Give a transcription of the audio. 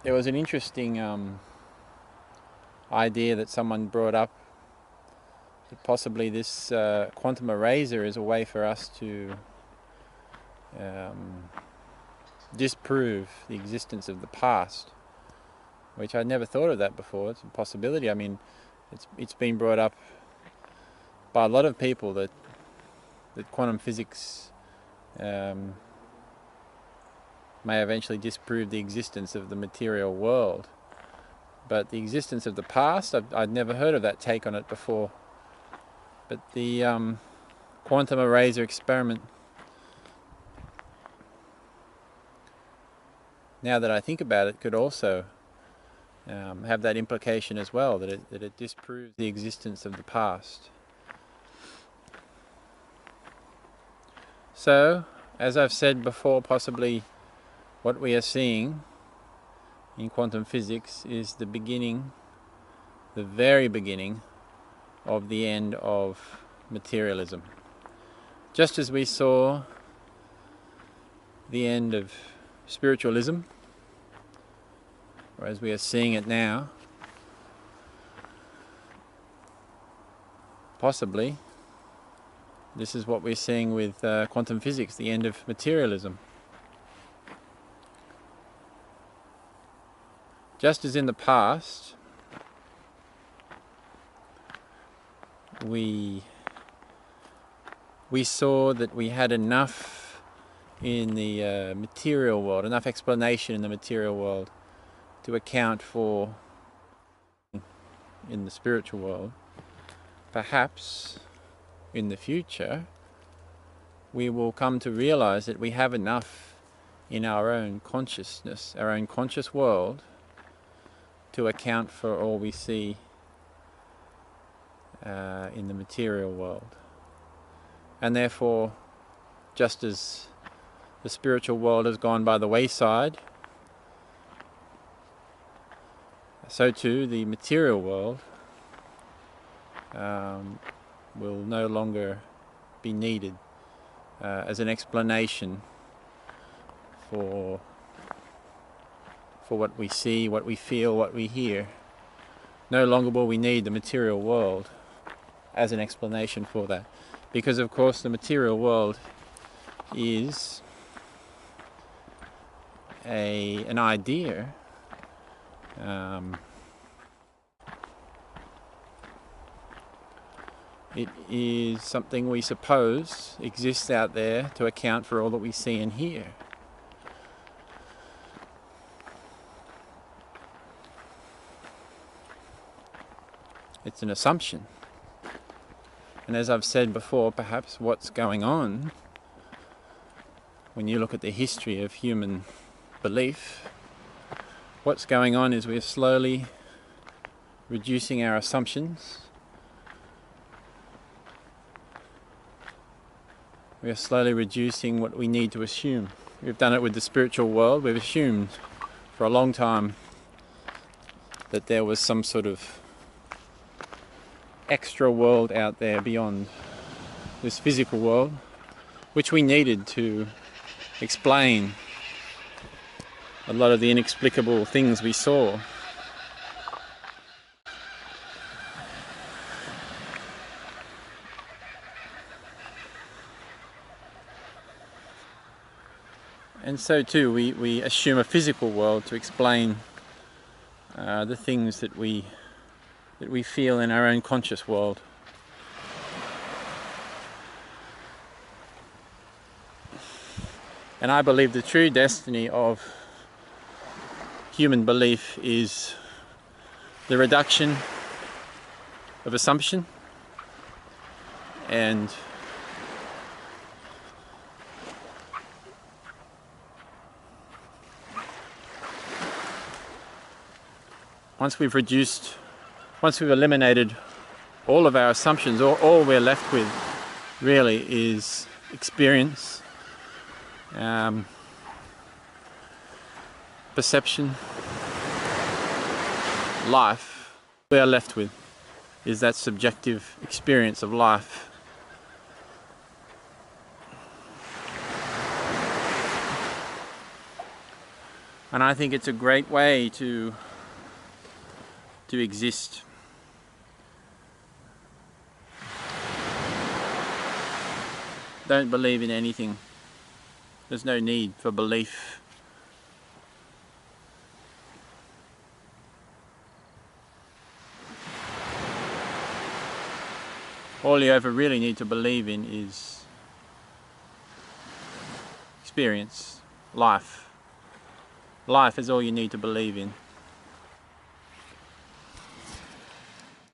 there was an interesting idea that someone brought up that possibly this quantum eraser is a way for us to disprove the existence of the past, which I'd never thought of that before. It's a possibility. I mean, it's been brought up by a lot of people that quantum physics may eventually disprove the existence of the material world. But the existence of the past, I'd never heard of that take on it before. But the quantum eraser experiment, now that I think about it, could also have that implication as well, that it disproves the existence of the past. So, as I've said before, possibly what we are seeing in quantum physics is the beginning, the very beginning of the end of materialism. Just as we saw the end of spiritualism, or as we are seeing it now, possibly this is what we're seeing with quantum physics, the end of materialism. Just as in the past, we saw that we had enough in the material world, enough explanation in the material world to account for in the spiritual world. Perhaps in the future we will come to realize that we have enough in our own consciousness, our own conscious world, to account for all we see in the material world. And therefore, just as the spiritual world has gone by the wayside, so too the material world will no longer be needed as an explanation for what we see, what we feel, what we hear. No longer will we need the material world as an explanation for that, because of course the material world is an idea. It is something we suppose exists out there to account for all that we see and hear. It's an assumption. And as I've said before, perhaps what's going on when you look at the history of human belief, what's going on is we're slowly reducing our assumptions. We are slowly reducing what we need to assume. We've done it with the spiritual world. We've assumed for a long time that there was some sort of extra world out there beyond this physical world, which we needed to explain a lot of the inexplicable things we saw. And so too, we assume a physical world to explain the things that we feel in our own conscious world. And I believe the true destiny of human belief is the reduction of assumption and once we've eliminated all of our assumptions, all we're left with really is experience, perception, life. What we are left with is that subjective experience of life. And I think it's a great way to exist. Don't believe in anything. There's no need for belief. All you ever really need to believe in is experience, life. Life is all you need to believe in.